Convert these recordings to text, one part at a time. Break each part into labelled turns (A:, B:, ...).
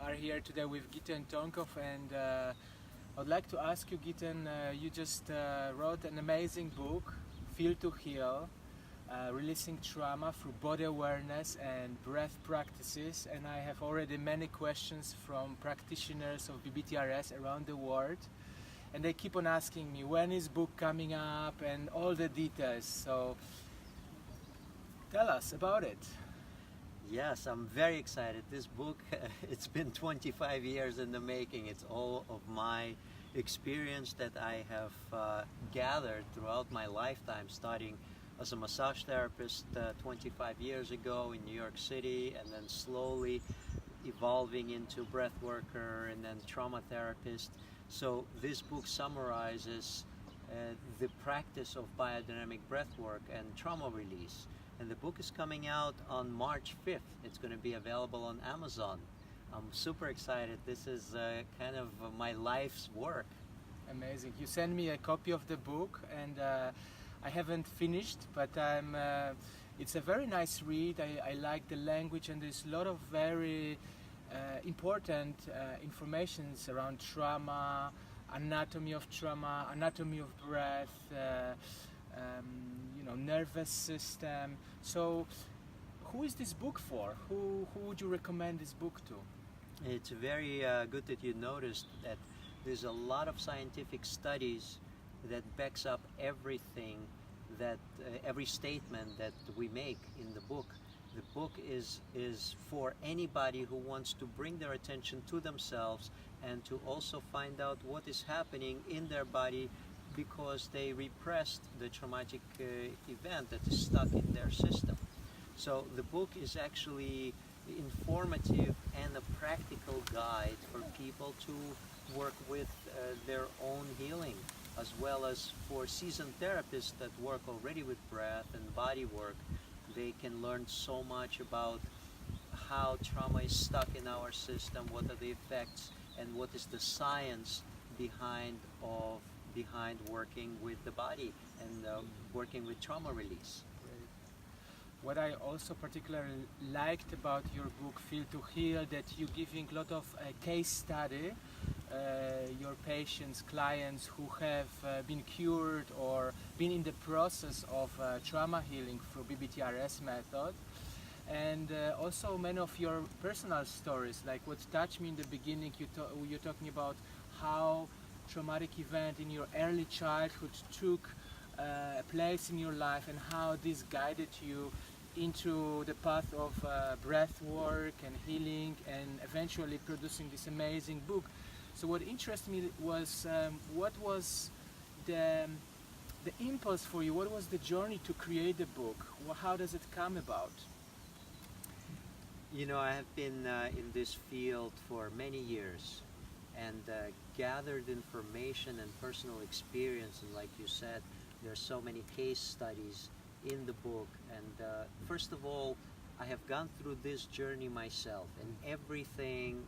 A: are here today with Giten Tonkov, and I'd like to ask you, Giten, you just wrote an amazing book, Feel to Heal, releasing trauma through body awareness and breath practices, and I have already many questions from practitioners of BBTRS around the world, and they keep on asking me when is book coming up and all the details. So tell us about it.
B: Yes, I'm very excited. This book, it's been 25 years in the making. It's all of my experience that I have gathered throughout my lifetime, starting as a massage therapist 25 years ago in New York City, and then slowly evolving into breath worker and then trauma therapist. So this book summarizes the practice of biodynamic breath work and trauma release. And the book is coming out on March 5th. It's going to be available on Amazon. I'm super excited. This is kind of my life's work.
A: Amazing. You sent me a copy of the book, and I haven't finished, but it's a very nice read. I like the language, and there's a lot of very important informations around trauma, anatomy of trauma, anatomy of breath, nervous system. So who is this book for? Who would you recommend this book to?
B: It's very good that you noticed that there's a lot of scientific studies that backs up everything that every statement that we make in the book. The book is for anybody who wants to bring their attention to themselves and to also find out what is happening in their body because they repressed the traumatic event that is stuck in their system. So the book is actually informative and a practical guide for people to work with their own healing, as well as for seasoned therapists that work already with breath and body work. They can learn so much about how trauma is stuck in our system, what are the effects, and what is the science behind working with the body and working with trauma release.
A: Great. What I also particularly liked about your book, Feel to Heal, that you're giving a lot of case study, your patients, clients who have been cured or been in the process of trauma healing through BBTRS method. And also many of your personal stories, like what touched me in the beginning, you're talking about how traumatic event in your early childhood took place in your life and how this guided you into the path of breath work and healing and eventually producing this amazing book. So what interested me was what was the impulse for you? What was the journey to create the book? How does it come about?
B: You know, I have been in this field for many years and gathered information and personal experience, and like you said, there are so many case studies in the book. And first of all, I have gone through this journey myself, and everything,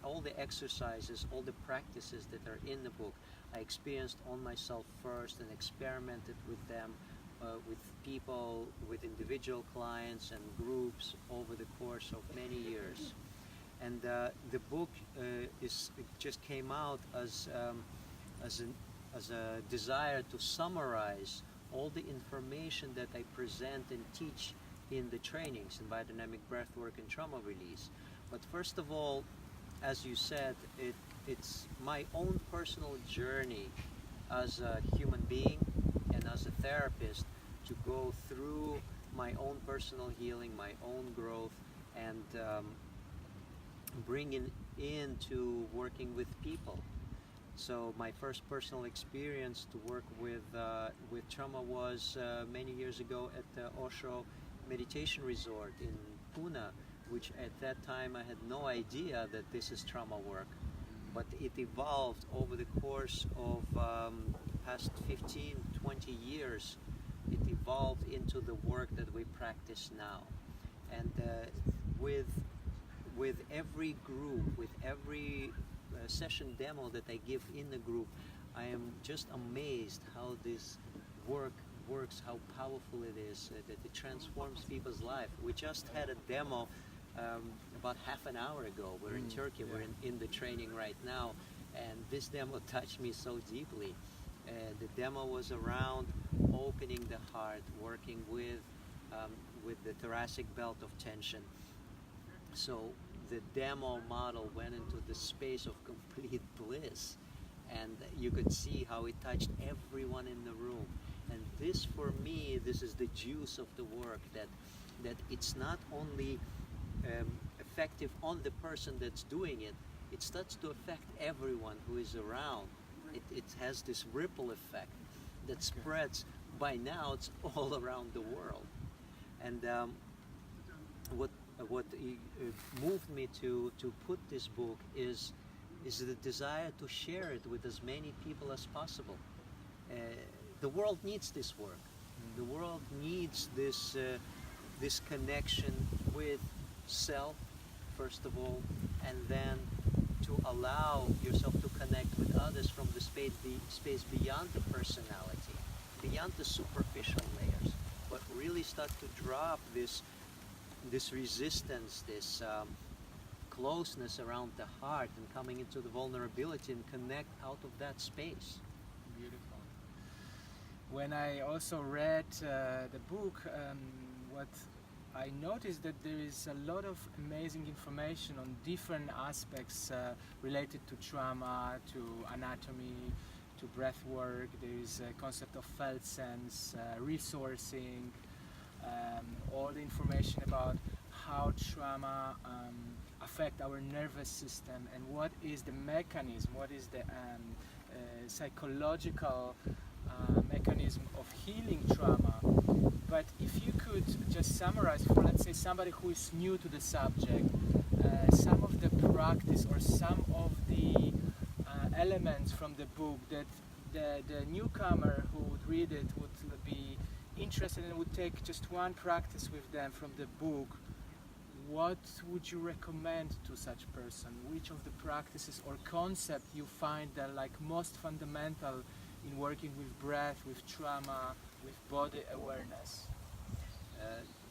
B: all the exercises, all the practices that are in the book, I experienced on myself first and experimented with them, with people, with individual clients and groups over the course of many years. And the book just came out as a desire to summarize all the information that I present and teach in the trainings in biodynamic breathwork and trauma release. But first of all, as you said, it's my own personal journey as a human being and as a therapist to go through my own personal healing, my own growth, and bringing into working with people. So my first personal experience to work with trauma was many years ago at the Osho Meditation Resort in Pune, which at that time I had no idea that this is trauma work. But it evolved over the course of past 15, 20 years. It evolved into the work that we practice now. And with every group, with every session demo that I give in the group, I am just amazed how this works, how powerful it is, that it transforms people's life. We just had a demo about half an hour ago. We're in Turkey.
A: Yeah.
B: We're in the training right now, and this demo touched me so deeply. The demo was around opening the heart, working with the thoracic belt of tension. So the demo model went into the space of complete bliss, and you could see how it touched everyone in the room. And this, for me, this is the juice of the work, that it's not only effective on the person that's doing it, it starts to affect everyone who is around. It has this ripple effect that spreads. By now, it's all around the world. And what moved me to put this book is the desire to share it with as many people as possible. The world needs this work. The world needs this connection with self, first of all, and then to allow yourself to connect with others from the space beyond the personality, beyond the superficial layers, but really start to drop this resistance, this closeness around the heart, and coming into the vulnerability and connect out of that space.
A: Beautiful. When I also read the book, what I noticed that there is a lot of amazing information on different aspects related to trauma, to anatomy, to breathwork. There is a concept of felt sense, resourcing, all the information about how trauma affect our nervous system and what is the mechanism, what is the psychological mechanism of healing trauma. But if you could just summarize for, let's say, somebody who is new to the subject, some of the practice or some of the elements from the book that the newcomer who would read it would be interested and would take just one practice with them from the book, what would you recommend to such person? Which of the practices or concept you find that like most fundamental in working with breath, with trauma, with body awareness?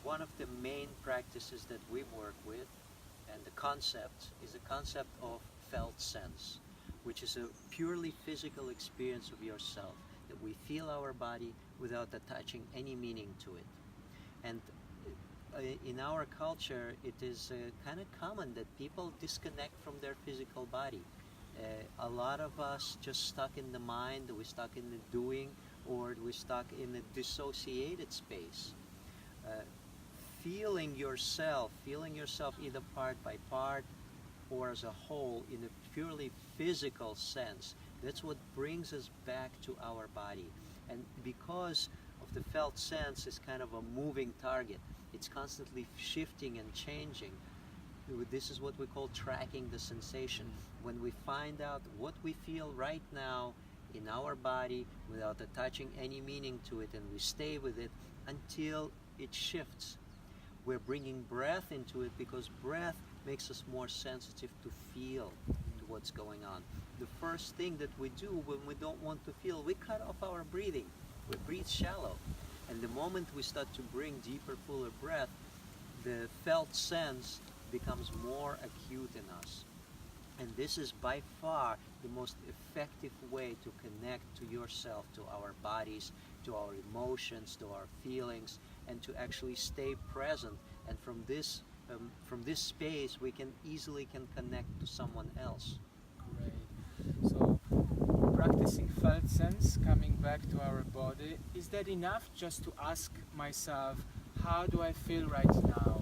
B: One of the main practices that we work with, and the concept, is the concept of felt sense, which is a purely physical experience of yourself, that we feel our body without attaching any meaning to it. And in our culture, it is kind of common that people disconnect from their physical body. A lot of us just stuck in the mind, we're stuck in the doing, or we're stuck in a dissociated space. Feeling yourself either part by part or as a whole in a purely physical sense, that's what brings us back to our body. And because of the felt sense is kind of a moving target, it's constantly shifting and changing. This is what we call tracking the sensation. When we find out what we feel right now in our body without attaching any meaning to it, and we stay with it until it shifts. We're bringing breath into it because breath makes us more sensitive to feel what's going on. The first thing that we do when we don't want to feel, we cut off our breathing. We breathe shallow. And the moment we start to bring deeper, fuller breath, the felt sense becomes more acute in us. And this is by far the most effective way to connect to yourself, to our bodies, to our emotions, to our feelings, and to actually stay present. And from this space, we can easily connect to someone else.
A: Great. So, practicing felt sense, coming back to our body, is that enough just to ask myself, how do I feel right now?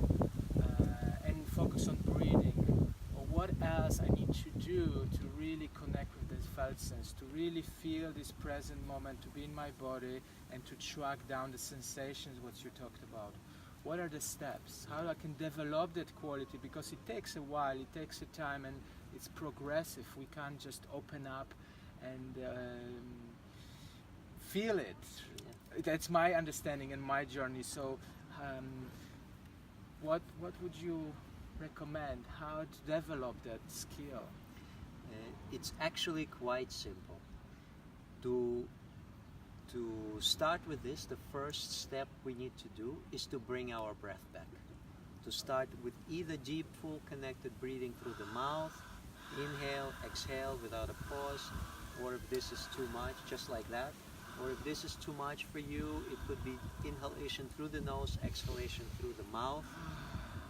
A: And focus on breathing? Or what else I need to do to really connect with this felt sense, to really feel this present moment, to be in my body, and to track down the sensations, what you talked about? What are the steps? How I can develop that quality? Because it takes a while, it takes a time, and it's progressive. We can't just open up and feel it.
B: Yeah.
A: That's my understanding and my journey. So, what would you recommend? How to develop that skill?
B: It's actually quite simple. To start with this, the first step we need to do is to bring our breath back. To start with either deep, full connected breathing through the mouth, inhale, exhale without a pause, or if this is too much, just like that. Or if this is too much for you, it could be inhalation through the nose, exhalation through the mouth.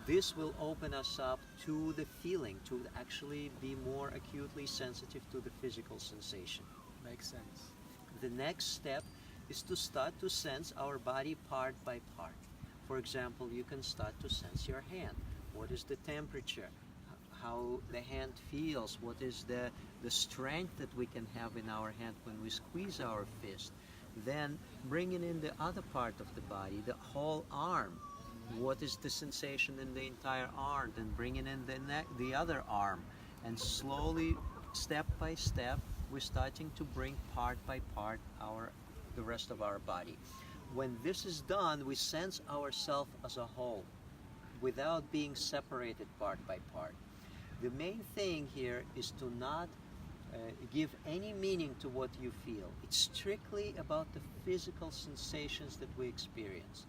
B: This will open us up to the feeling, to actually be more acutely sensitive to the physical sensation.
A: Makes sense.
B: The next step is to start to sense our body part by part. For example, you can start to sense your hand. What is the temperature? How the hand feels? What is the strength that we can have in our hand when we squeeze our fist? Then bringing in the other part of the body, the whole arm. What is the sensation in the entire arm? Then bringing in the neck, the other arm. And slowly, step by step, we're starting to bring part by part the rest of our body. When this is done, we sense ourselves as a whole without being separated part by part. The main thing here is to not give any meaning to what you feel. It's strictly about the physical sensations that we experience.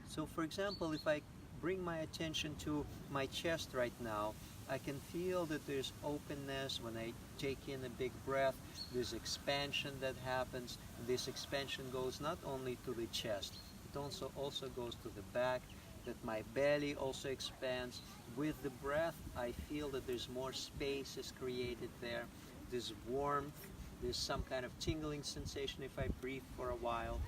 B: So for example, if I bring my attention to my chest right now, I can feel that there's openness when I take in a big breath. There's expansion that happens. This expansion goes not only to the chest, it also goes to the back, that my belly also expands. With the breath, I feel that there's more space is created there. There's warmth, there's some kind of tingling sensation if I breathe for a while.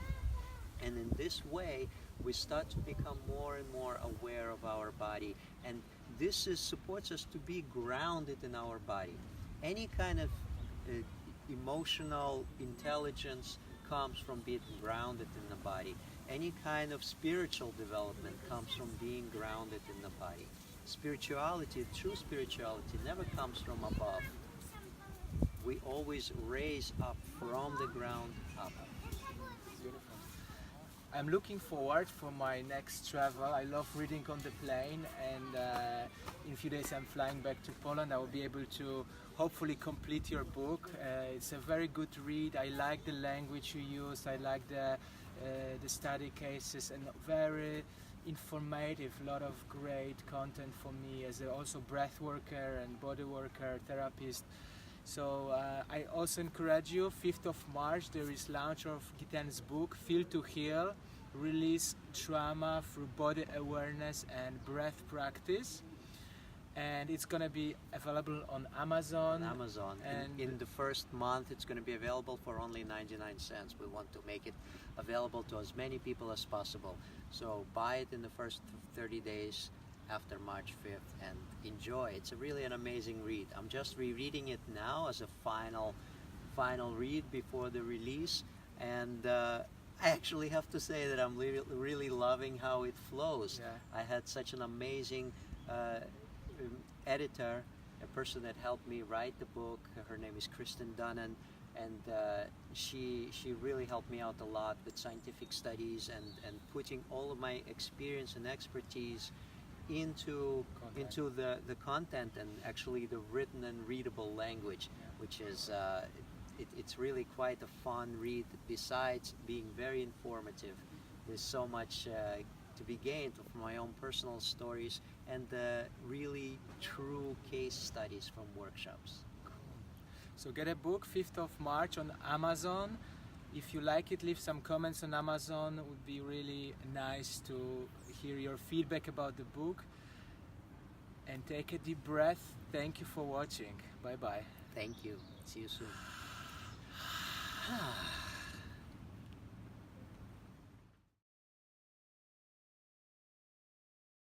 B: And in this way, we start to become more and more aware of our body. And this supports us to be grounded in our body. Any kind of emotional intelligence comes from being grounded in the body. Any kind of spiritual development comes from being grounded in the body. Spirituality, true spirituality, never comes from above. We always raise up from the ground up.
A: Beautiful. I'm looking forward for my next travel. I love reading on the plane, and in a few days I'm flying back to Poland. I will be able to hopefully complete your book. It's a very good read. I like the language you use. I like the study cases, and very informative. A lot of great content for me as also breath worker and body worker, therapist. So I also encourage you, 5th of March there is launch of Giten's book, Feel to Heal, Release Trauma Through Body Awareness and Breath Practice. And it's going to be available on Amazon.
B: And in the first month it's going to be available for only 99 cents. We want to make it available to as many people as possible. So buy it in the first 30 days after March 5th and enjoy. It's really an amazing read. I'm just rereading it now as a final read before the release, and I actually have to say that I'm really loving how it flows.
A: Yeah.
B: I had such an amazing editor, a person that helped me write the book. Her name is Kristen Dunnan, and she really helped me out a lot with scientific studies and putting all of my experience and expertise into the content and actually the written and readable language, which is it's really quite a fun read. Besides being very informative, there's so much to be gained from my own personal stories and really true case studies from workshops.
A: So get a book, 5th of March on Amazon. If you like it, leave some comments on Amazon. It would be really nice to hear your feedback about the book. And take a deep breath. Thank you for watching. Bye bye.
B: Thank you. See you soon.